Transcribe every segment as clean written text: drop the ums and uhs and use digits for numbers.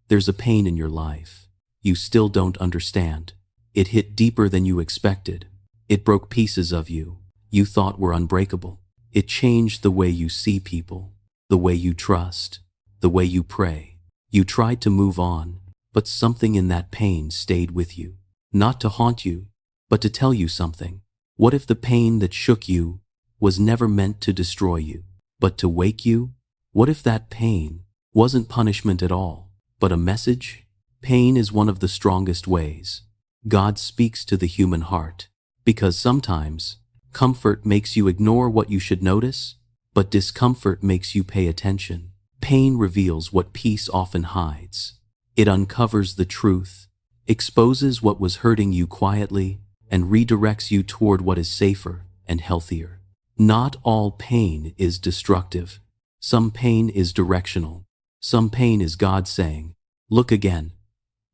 There's a pain in your life you still don't understand. It hit deeper than you expected. It broke pieces of you thought were unbreakable. It changed the way you see people, the way you trust, the way you pray. You tried to move on, but something in that pain stayed with you. Not to haunt you, but to tell you something. What if the pain that shook you was never meant to destroy you, but to wake you? What if that pain wasn't punishment at all, but a message? Pain is one of the strongest ways God speaks to the human heart, because sometimes comfort makes you ignore what you should notice, but discomfort makes you pay attention. Pain reveals what peace often hides. It uncovers the truth, exposes what was hurting you quietly, and redirects you toward what is safer and healthier. Not all pain is destructive. Some pain is directional. Some pain is God saying, "Look again.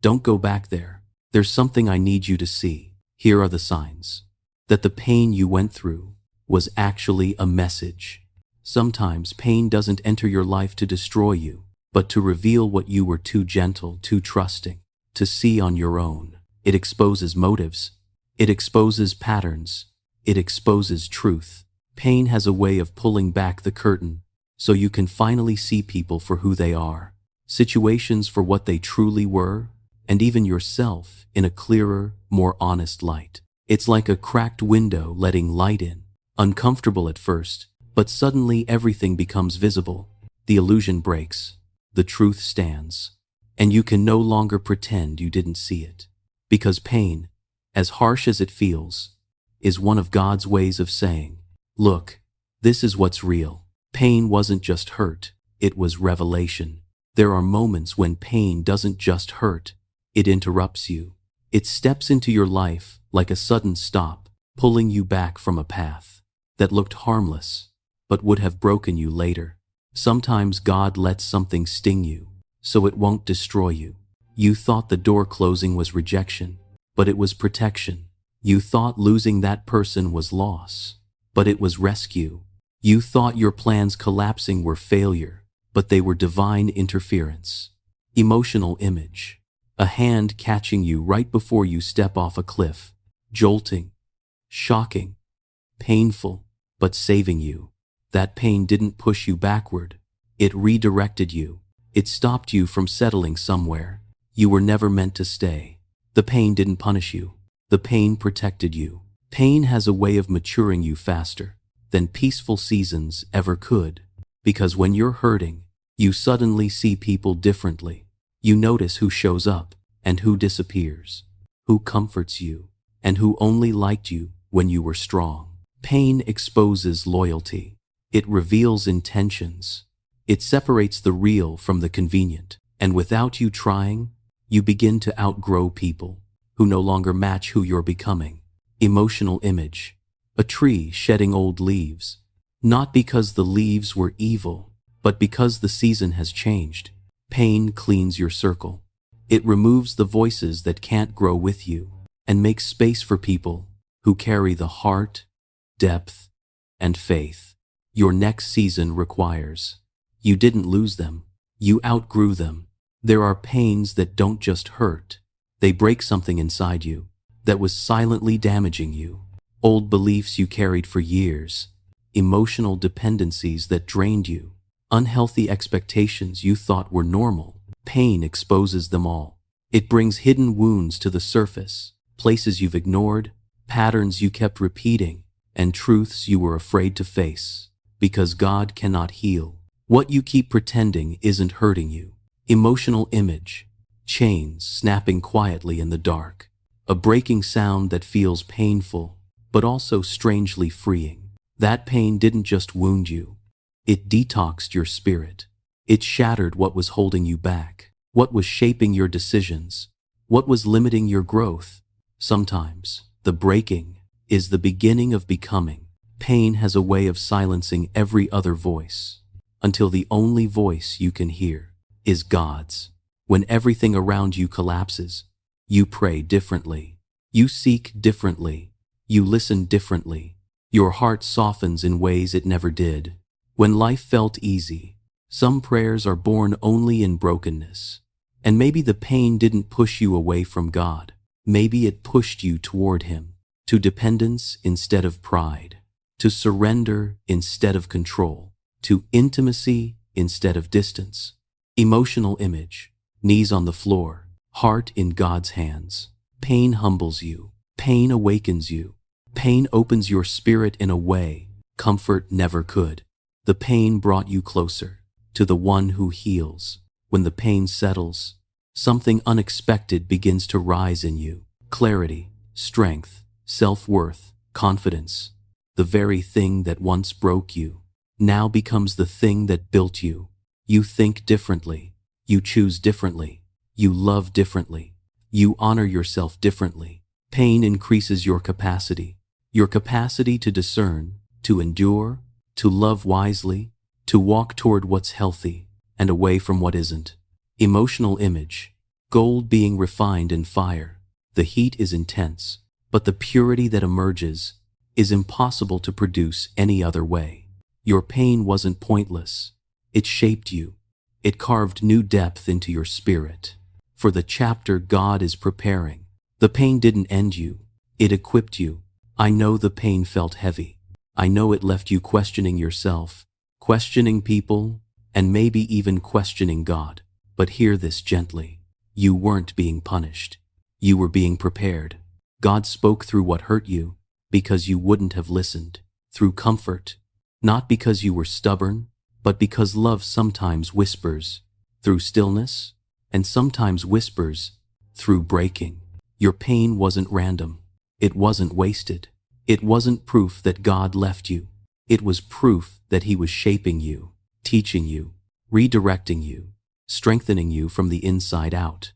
Don't go back there. There's something I need you to see." Here are the signs that the pain you went through was actually a message. Sometimes pain doesn't enter your life to destroy you, but to reveal what you were too gentle, too trusting to see on your own. It exposes motives. It exposes patterns. It exposes truth. Pain has a way of pulling back the curtain so you can finally see people for who they are, situations for what they truly were, and even yourself in a clearer, more honest light. It's like a cracked window letting light in, uncomfortable at first, but suddenly everything becomes visible. The illusion breaks, the truth stands, and you can no longer pretend you didn't see it. Because pain, as harsh as it feels, is one of God's ways of saying, "Look, this is what's real." Pain wasn't just hurt, it was revelation. There are moments when pain doesn't just hurt, it interrupts you. It steps into your life like a sudden stop, pulling you back from a path that looked harmless, but would have broken you later. Sometimes God lets something sting you, so it won't destroy you. You thought the door closing was rejection, but it was protection. You thought losing that person was loss, but it was rescue. You thought your plans collapsing were failure, but they were divine interference. Emotional image. A hand catching you right before you step off a cliff. Jolting, shocking, painful, but saving you. That pain didn't push you backward. It redirected you. It stopped you from settling somewhere you were never meant to stay. The pain didn't punish you. The pain protected you. Pain has a way of maturing you faster than peaceful seasons ever could. Because when you're hurting, you suddenly see people differently. You notice who shows up and who disappears, who comforts you, and who only liked you when you were strong. Pain exposes loyalty. It reveals intentions. It separates the real from the convenient. And without you trying, you begin to outgrow people who no longer match who you're becoming. Emotional image. A tree shedding old leaves. Not because the leaves were evil, but because the season has changed. Pain cleans your circle. It removes the voices that can't grow with you and makes space for people who carry the heart, depth, and faith your next season requires. You didn't lose them. You outgrew them. There are pains that don't just hurt. They break something inside you that was silently damaging you. Old beliefs you carried for years. Emotional dependencies that drained you. Unhealthy expectations you thought were normal. Pain exposes them all. It brings hidden wounds to the surface, places you've ignored, patterns you kept repeating, and truths you were afraid to face. Because God cannot heal what you keep pretending isn't hurting you. Emotional image. Chains snapping quietly in the dark. A breaking sound that feels painful, but also strangely freeing. That pain didn't just wound you. It detoxed your spirit. It shattered what was holding you back, what was shaping your decisions, what was limiting your growth. Sometimes, the breaking is the beginning of becoming. Pain has a way of silencing every other voice, until the only voice you can hear is God's. When everything around you collapses, you pray differently. You seek differently. You listen differently. Your heart softens in ways it never did. When life felt easy, some prayers are born only in brokenness. And maybe the pain didn't push you away from God. Maybe it pushed you toward Him, to dependence instead of pride, to surrender instead of control, to intimacy instead of distance. Emotional image, knees on the floor, heart in God's hands. Pain humbles you. Pain awakens you. Pain opens your spirit in a way comfort never could. The pain brought you closer to the one who heals. When the pain settles, something unexpected begins to rise in you. Clarity, strength, self-worth, confidence. The very thing that once broke you now becomes the thing that built you. You think differently. You choose differently. You love differently. You honor yourself differently. Pain increases your capacity to discern, to endure, to love wisely, to walk toward what's healthy and away from what isn't. Emotional image, gold being refined in fire. The heat is intense, but the purity that emerges is impossible to produce any other way. Your pain wasn't pointless. It shaped you. It carved new depth into your spirit. For the chapter God is preparing, the pain didn't end you. It equipped you. I know the pain felt heavy. I know it left you questioning yourself, questioning people, and maybe even questioning God. But hear this gently. You weren't being punished. You were being prepared. God spoke through what hurt you because you wouldn't have listened. Through comfort, not because you were stubborn, but because love sometimes whispers through stillness and sometimes whispers through breaking. Your pain wasn't random. It wasn't wasted. It wasn't proof that God left you. It was proof that He was shaping you, teaching you, redirecting you, strengthening you from the inside out.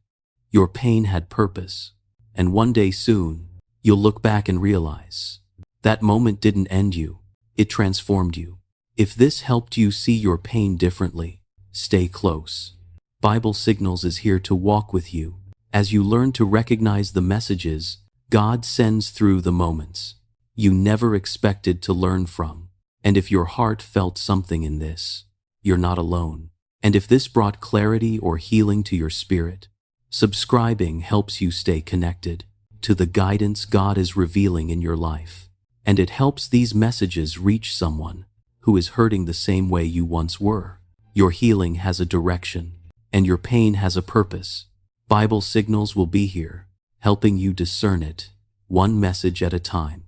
Your pain had purpose, and one day soon, you'll look back and realize that moment didn't end you. It transformed you. If this helped you see your pain differently, stay close. Bible Signals is here to walk with you as you learn to recognize the messages God sends through the moments you never expected to learn from. And if your heart felt something in this, you're not alone. And if this brought clarity or healing to your spirit, subscribing helps you stay connected to the guidance God is revealing in your life. And it helps these messages reach someone who is hurting the same way you once were. Your healing has a direction, and your pain has a purpose. Bible Signals will be here, helping you discern it, one message at a time.